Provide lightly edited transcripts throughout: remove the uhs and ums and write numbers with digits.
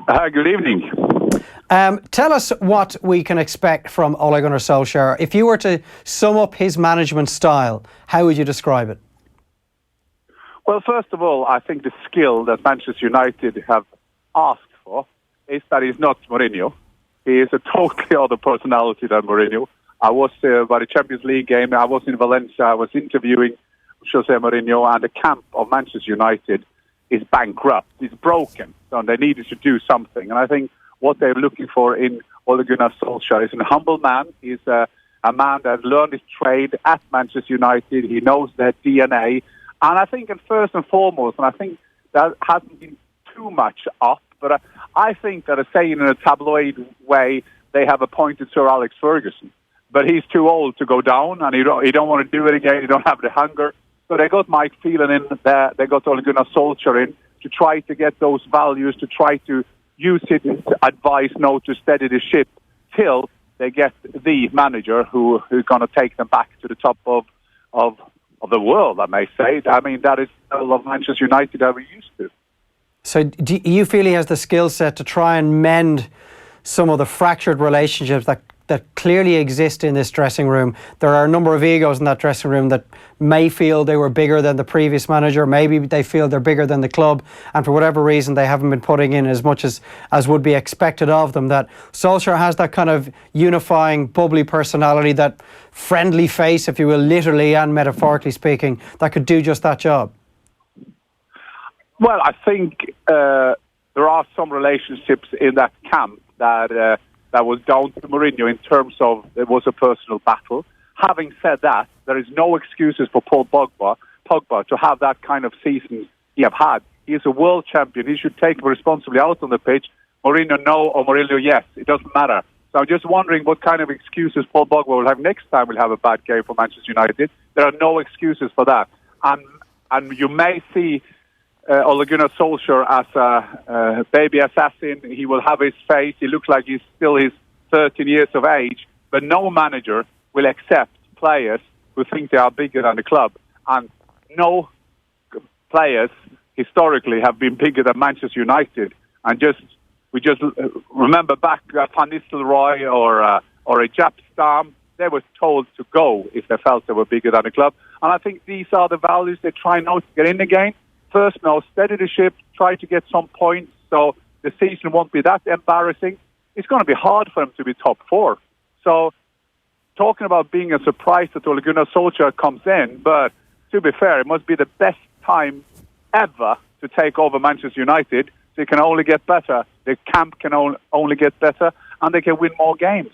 Good evening. Tell us what we can expect from Ole Gunnar Solskjaer. If you were to sum up his management style, how would you describe it? Well, first of all, I think the skill that Manchester United have asked for is that he's not Mourinho. He is a totally other personality than Mourinho. I was by the Champions League game. I was in Valencia. I was interviewing Jose Mourinho, and the camp of Manchester United is bankrupt. It's broken. So they needed to do something. And I think what they're looking for in Ole Gunnar Solskjaer is a humble man. He's a man that learned his trade at Manchester United. He knows their DNA. And I think, first and foremost, and I think that hasn't been too much up, but I think that, saying in a tabloid way, they have appointed Sir Alex Ferguson. But he's too old to go down, and he don't want to do it again. He don't have the hunger. So they got Mike Phelan in there. They got Ole Gunnar Solskjaer in to try to get those values, to try to use his advice now to steady the ship till they get the manager who's going to take them back to the top of the world, I may say. I mean, that is the level of Manchester United that we're used to. So do you feel he has the skill set to try and mend some of the fractured relationships that clearly exist in this dressing room? There are a number of egos in that dressing room that may feel they were bigger than the previous manager. Maybe they feel they're bigger than the club, and for whatever reason they haven't been putting in as much as would be expected of them. That Solskjaer has that kind of unifying, bubbly personality, that friendly face, if you will, literally and metaphorically speaking, that could do just that job. Well, I think there are some relationships in that camp that was down to Mourinho in terms of it was a personal battle. Having said that, there is no excuses for Paul Pogba to have that kind of season he have had. He is a world champion. He should take responsibly out on the pitch. Mourinho no or Mourinho yes. It doesn't matter. So I'm just wondering what kind of excuses Paul Pogba will have next time we'll have a bad game for Manchester United. There are no excuses for that. And you may see Ole Gunnar Solskjaer as a baby assassin. He will have his face. He looks like he's 13 years of age. But no manager will accept players who think they are bigger than the club. And no players historically have been bigger than Manchester United. And we just remember back Van Nistelrooy or a Jaap Stam. They were told to go if they felt they were bigger than the club. And I think these are the values they try now to get in again. First, now, steady the ship, try to get some points so the season won't be that embarrassing. It's going to be hard for them to be top four. So, talking about being a surprise that Ole Gunnar Solskjaer comes in, but to be fair, it must be the best time ever to take over Manchester United. They can only get better. The camp can only get better, and they can win more games.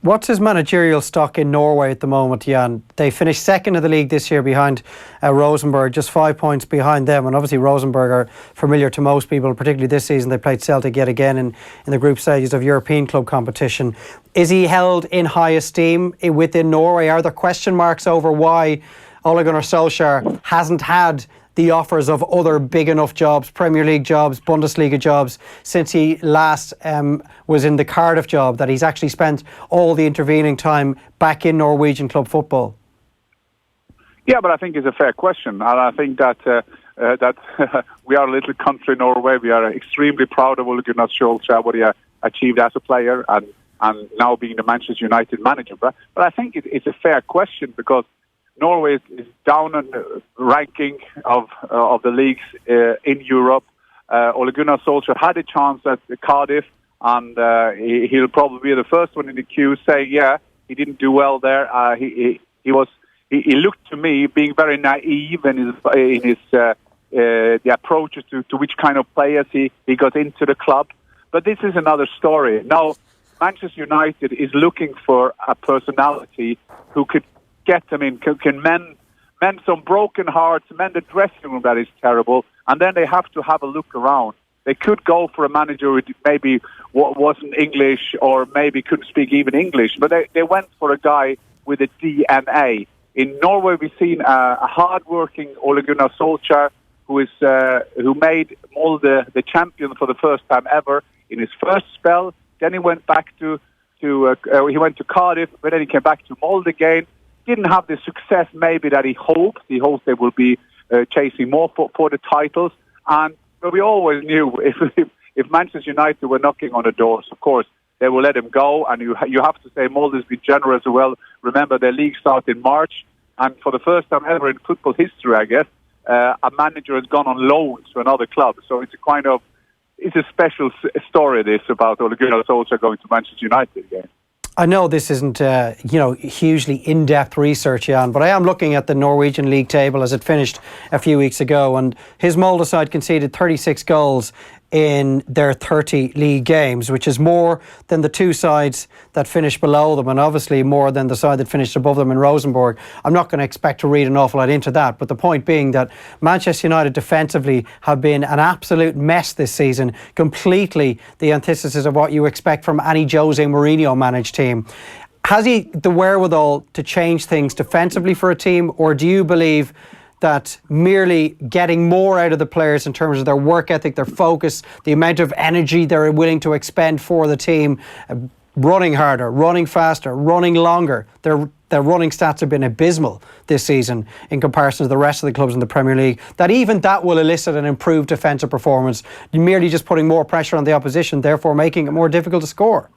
What's his managerial stock in Norway at the moment, Jan? They finished second in the league this year behind Rosenborg, just 5 points behind them. And obviously Rosenborg are familiar to most people, particularly this season. They played Celtic yet again in the group stages of European club competition. Is he held in high esteem within Norway? Are there question marks over why Ole Gunnar Solskjaer hasn't had the offers of other big enough jobs, Premier League jobs, Bundesliga jobs, since he last was in the Cardiff job, that he's actually spent all the intervening time back in Norwegian club football? Yeah, but I think it's a fair question. And I think that we are a little country, Norway. We are extremely proud of Ole Gunnar Solskjaer, what he achieved as a player and now being the Manchester United manager. But I think it's a fair question because Norway is down on the ranking of the leagues in Europe. Ole Gunnar Solskjaer had a chance at Cardiff, and he'll probably be the first one in the queue saying, yeah, he didn't do well there. He looked to me being very naive in his the approaches to which kind of players he got into the club. But this is another story. Now, Manchester United is looking for a personality who could get them in, can mend some broken hearts, mend the dressing room that is terrible, and then they have to have a look around. They could go for a manager who maybe wasn't English or maybe couldn't speak even English, but they went for a guy with a DNA. In Norway, we've seen a hard-working Ole Gunnar Solskjaer who made Molde the champion for the first time ever in his first spell. Then he went back he went to Cardiff, but then he came back to Molde again. Didn't have the success maybe that he hoped. He hopes they will be chasing more for the titles. But we always knew if if Manchester United were knocking on the doors, of course, they will let him go. And you have to say Molde has been generous as well. Remember, their league started in March. And for the first time ever in football history, I guess, a manager has gone on loan to another club. So it's a special story, this, about Ole Gunnar Solskjaer going to Manchester United again. I know this isn't, hugely in-depth research, Jan, but I am looking at the Norwegian league table as it finished a few weeks ago, and his Molde side conceded 36 goals in their 30 league games, which is more than the two sides that finished below them, and obviously more than the side that finished above them in Rosenborg. I'm not going to expect to read an awful lot into that, but the point being that Manchester United defensively have been an absolute mess this season, completely the antithesis of what you expect from any Jose Mourinho managed team. Has he the wherewithal to change things defensively for a team, or do you believe that merely getting more out of the players in terms of their work ethic, their focus, the amount of energy they're willing to expend for the team, running harder, running faster, running longer, their running stats have been abysmal this season in comparison to the rest of the clubs in the Premier League, that even that will elicit an improved defensive performance, merely just putting more pressure on the opposition, therefore making it more difficult to score?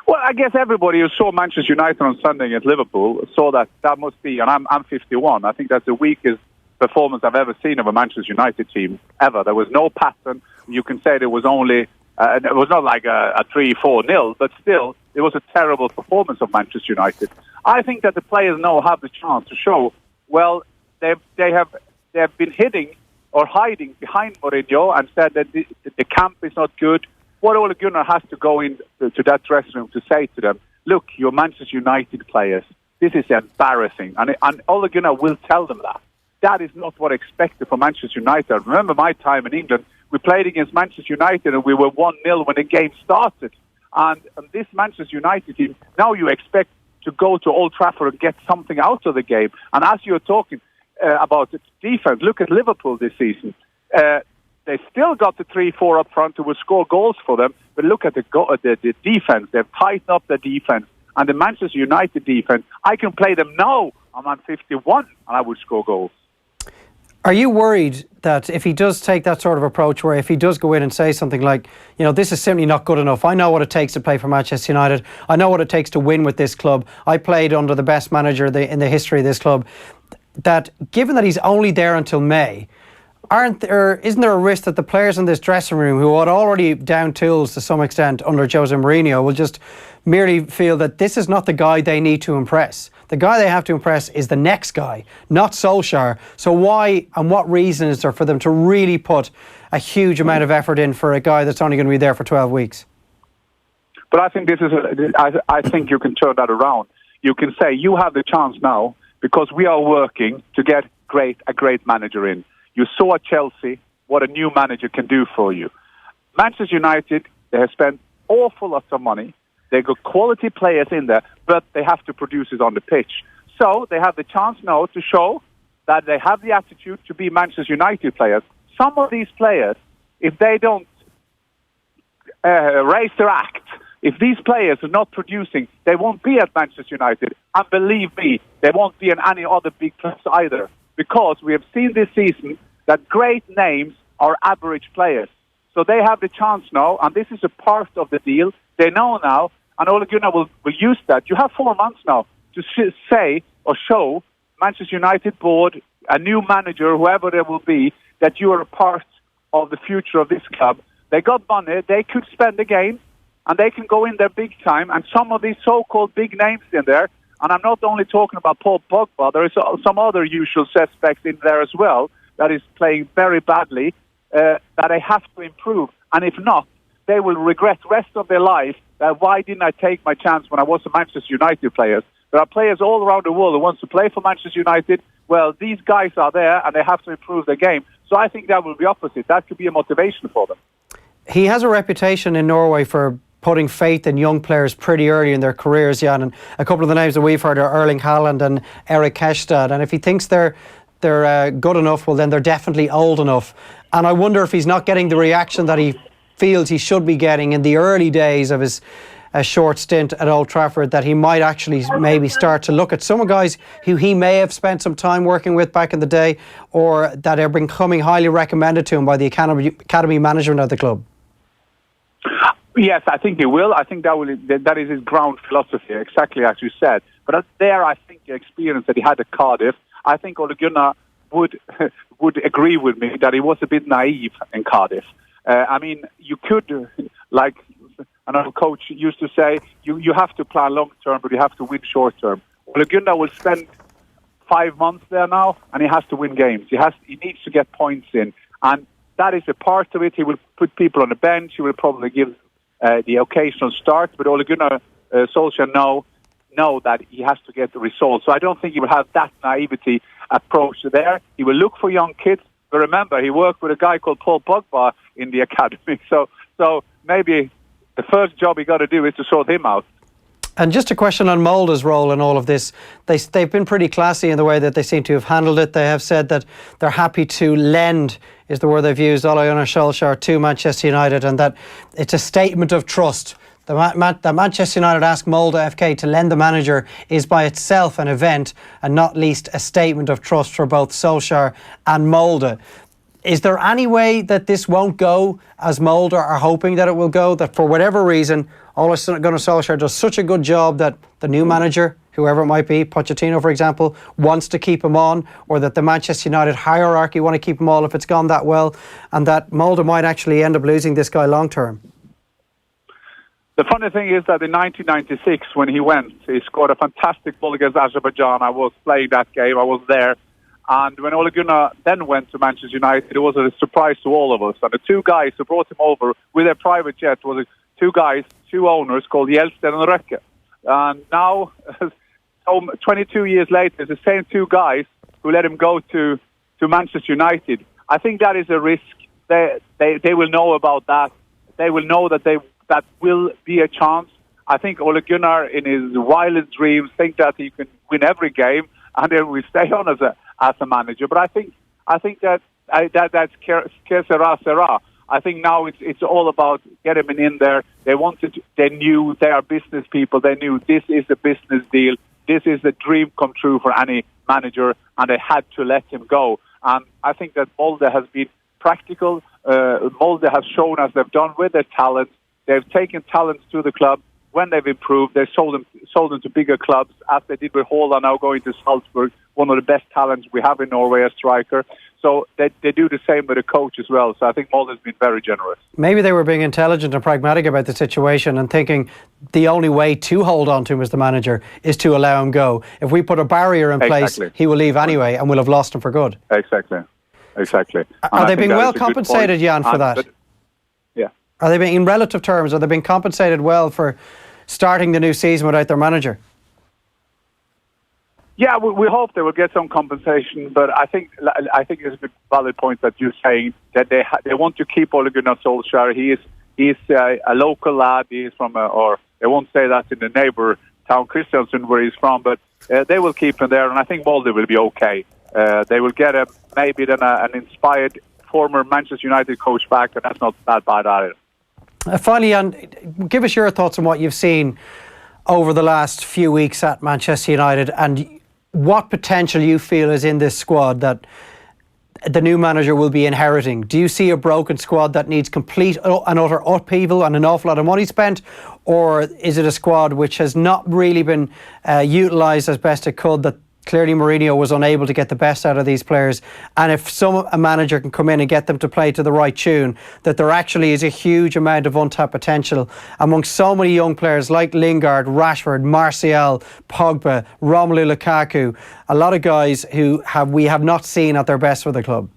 Well, I guess everybody who saw Manchester United on Sunday against Liverpool saw that must be, and I'm 51, I think that's the weakest performance I've ever seen of a Manchester United team, ever. There was no pattern. You can say there was only, it was not like a 3-4-0, but still, it was a terrible performance of Manchester United. I think that the players now have the chance to show, well, they have been hitting or hiding behind Mourinho and said that the camp is not good. What Ole Gunnar has to go into that dressing room to say to them, look, you're Manchester United players. This is embarrassing. And Ole Gunnar will tell them that. That is not what I expected from Manchester United. I remember my time in England. We played against Manchester United and we were 1-0 when the game started. And this Manchester United team, now you expect to go to Old Trafford and get something out of the game. And as you're talking about the defense, look at Liverpool this season. They still got the 3-4 up front who will score goals for them, but look at the defense. They've tightened up the defense. And the Manchester United defense, I can play them now. I'm on 51 and I would score goals. Are you worried that if he does take that sort of approach, where if he does go in and say something like, this is simply not good enough, I know what it takes to play for Manchester United, I know what it takes to win with this club, I played under the best manager in the history of this club, that given that he's only there until May, isn't there a risk that the players in this dressing room, who are already down tools to some extent under Jose Mourinho, will just merely feel that this is not the guy they need to impress? The guy they have to impress is the next guy, not Solskjaer. So why and what reason is there for them to really put a huge amount of effort in for a guy that's only going to be there for 12 weeks? But I think I think you can turn that around. You can say you have the chance now because we are working to get a great manager in. You saw at Chelsea what a new manager can do for you. Manchester United, they have spent awful lots of money. They got quality players in there, but they have to produce it on the pitch. So they have the chance now to show that they have the attitude to be Manchester United players. Some of these players, if they don't raise their act, if these players are not producing, they won't be at Manchester United. And believe me, they won't be in any other big clubs either. Because we have seen this season that great names are average players. So they have the chance now, and this is a part of the deal. They know now, and Ole Gunnar will use that. You have 4 months now to say or show Manchester United board, a new manager, whoever there will be, that you are a part of the future of this club. They got money, they could spend again, and they can go in there big time. And some of these so-called big names in there, and I'm not only talking about Paul Pogba, there is some other usual suspects in there as well that is playing very badly, that they have to improve. And if not, they will regret the rest of their life that why didn't I take my chance when I was a Manchester United player? There are players all around the world who want to play for Manchester United. Well, these guys are there and they have to improve their game. So I think that will be opposite. That could be a motivation for them. He has a reputation in Norway for putting faith in young players pretty early in their careers, Jan. And a couple of the names that we've heard are Erling Haaland and Erik Hestad. And if he thinks they're good enough, well, then they're definitely old enough. And I wonder if he's not getting the reaction that he feels he should be getting in the early days of his a short stint at Old Trafford that he might actually maybe start to look at some guys who he may have spent some time working with back in the day, or that are becoming highly recommended to him by the academy management of the club? Yes, I think he will. I think that is his ground philosophy, exactly as you said. But there, I think the experience that he had at Cardiff, I think Ole Gunnar would agree with me that he was a bit naive in Cardiff. I mean, you could, like another coach used to say, you have to plan long term, but you have to win short term. Ole Gunnar will spend 5 months there now, and he has to win games. He needs to get points in, and that is a part of it. He will put people on the bench. He will probably give the occasional start, but Ole Gunnar Solskjaer know that he has to get the results. So I don't think he will have that naivety approach there. He will look for young kids. But remember, he worked with a guy called Paul Pogba in the academy. So maybe the first job he got to do is to sort him out. And just a question on Molde's role in all of this. They've been pretty classy in the way that they seem to have handled it. They have said that they're happy to lend, is the word they've used, Ole Gunnar Solskjaer to Manchester United, and that it's a statement of trust. The Manchester United ask Molde FK to lend the manager is by itself an event, and not least a statement of trust for both Solskjaer and Molde. Is there any way that this won't go as Molde are hoping that it will go, that for whatever reason Ole Gunnar Solskjaer does such a good job that the new manager, whoever it might be, Pochettino for example, wants to keep him on, or that the Manchester United hierarchy want to keep him all if it's gone that well, and that Molde might actually end up losing this guy long term? The funny thing is that in 1996, when he went, he scored a fantastic goal against Azerbaijan. I was playing that game. I was there. And when Ole Gunnar then went to Manchester United, it was a surprise to all of us. And the two guys who brought him over with their private jet was two owners called Jelsten and Røkke. And now, 22 years later, it's the same two guys who let him go to Manchester United. I think that is a risk. They will know about that. They will know that that will be a chance. I think Ole Gunnar, in his wildest dreams, think that he can win every game and then we stay on as a manager. But I think that's que sera, sera. I think now it's all about getting him in there. They knew they are business people. They knew this is a business deal. This is a dream come true for any manager, and they had to let him go. And I think that Molde has been practical. Molde has shown, as they've done with their talent, they've taken talents to the club. When they've improved, they've sold them to bigger clubs, as they did with Haaland, now going to Salzburg, one of the best talents we have in Norway, a striker. So they do the same with the coach as well. So I think Molde has been very generous. Maybe they were being intelligent and pragmatic about the situation and thinking the only way to hold on to him as the manager is to allow him go. If we put a barrier in place, he will leave anyway and we'll have lost him for good. Exactly. Are they being well compensated, Jan, for that? Yeah. Are they being, in relative terms, are they being compensated well for starting the new season without their manager? Yeah, we hope they will get some compensation, but I think it's a good valid point that you're saying that they want to keep Ole Gunnar Solskjaer. He's a local lad. He is from or they won't say that in the neighbour town Kristiansund where he's from, but they will keep him there, and I think Molde will be okay. They will get maybe then an inspired former Manchester United coach back, and that's not that bad either. Finally, Jan, give us your thoughts on what you've seen over the last few weeks at Manchester United, and what potential you feel is in this squad that the new manager will be inheriting. Do you see a broken squad that needs complete and utter upheaval and an awful lot of money spent, or is it a squad which has not really been utilised as best it could, that clearly Marini was unable to get the best out of these players, and if a manager can come in and get them to play to the right tune, that there actually is a huge amount of untapped potential among so many young players like Lingard, Rashford, Martial, Pogba, Romelu Lukaku, a lot of guys who we have not seen at their best for the club?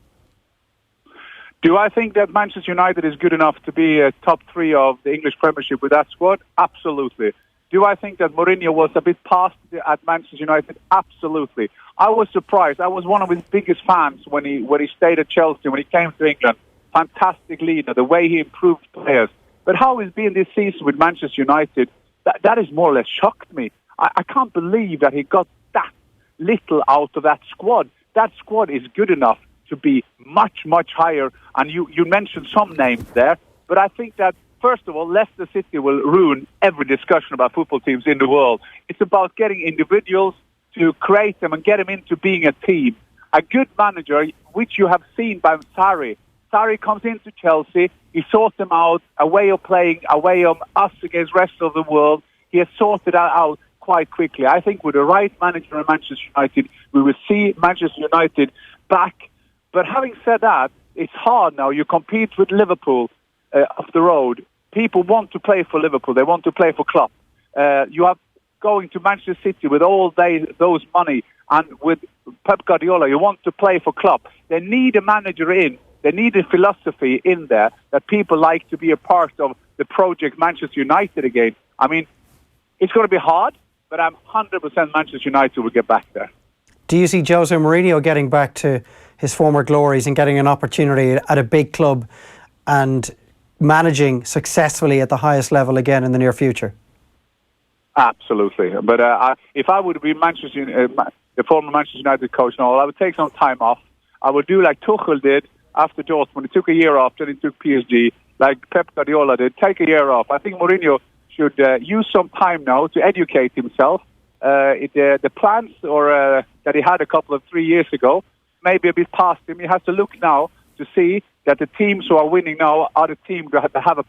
Do I think that Manchester United is good enough to be a top three of the English Premiership with that squad? Absolutely. Do I think that Mourinho was a bit past at Manchester United? Absolutely. I was surprised. I was one of his biggest fans when he stayed at Chelsea, when he came to England. Fantastic leader, the way he improved players. But how he's been this season with Manchester United, that has more or less shocked me. I can't believe that he got that little out of that squad. That squad is good enough to be much, much higher. And you mentioned some names there, but I think that first of all, Leicester City will ruin every discussion about football teams in the world. It's about getting individuals to create them and get them into being a team. A good manager, which you have seen by Sarri. Sarri comes into Chelsea, he sorts them out, a way of playing, a way of us against the rest of the world. He has sorted that out quite quickly. I think with the right manager in Manchester United, we will see Manchester United back. But having said that, it's hard now. You compete with Liverpool off the road. People want to play for Liverpool. They want to play for Klopp. You have going to Manchester City with all those money, and with Pep Guardiola, you want to play for Klopp. They need a manager in. They need a philosophy in there that people like to be a part of the project Manchester United again. I mean, it's going to be hard, but I'm 100% Manchester United will get back there. Do you see Jose Mourinho getting back to his former glories and getting an opportunity at a big club and managing successfully at the highest level again in the near future? Absolutely. But if I would be the former Manchester United coach now, I would take some time off. I would do like Tuchel did after Dortmund. He took a year off, then he took PSG. Like Pep Guardiola did, take a year off. I think Mourinho should use some time now to educate himself. The plans that he had a couple of 3 years ago, maybe a bit past him. He has to look now to see that the teams who are winning now are the teams that have a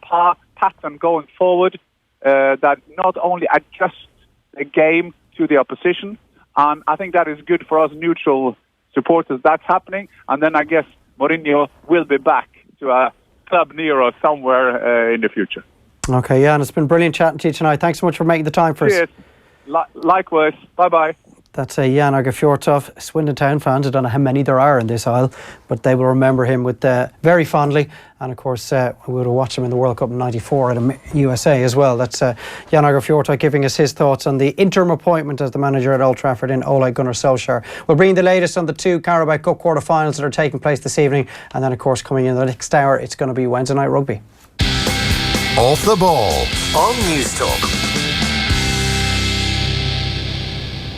pattern going forward, that not only adjust the game to the opposition. And I think that is good for us neutral supporters. That's happening. And then I guess Mourinho will be back to a club near us somewhere in the future. Okay, Jan, it's been brilliant chatting to you tonight. Thanks so much for making the time for us. Cheers. Likewise. Bye-bye. That's Jan Fjørtoft. Swindon Town fans, I don't know how many there are in this aisle, but they will remember him with very fondly. And of course, we would have watched him in the World Cup in '94 at USA as well. That's Jan Fjørtoft giving us his thoughts on the interim appointment as the manager at Old Trafford in Ole Gunnar Solskjaer. We'll bring the latest on the 2 Carabao Cup quarter-finals that are taking place this evening. And then, of course, coming in the next hour, it's going to be Wednesday night rugby. Off the ball on News Talk.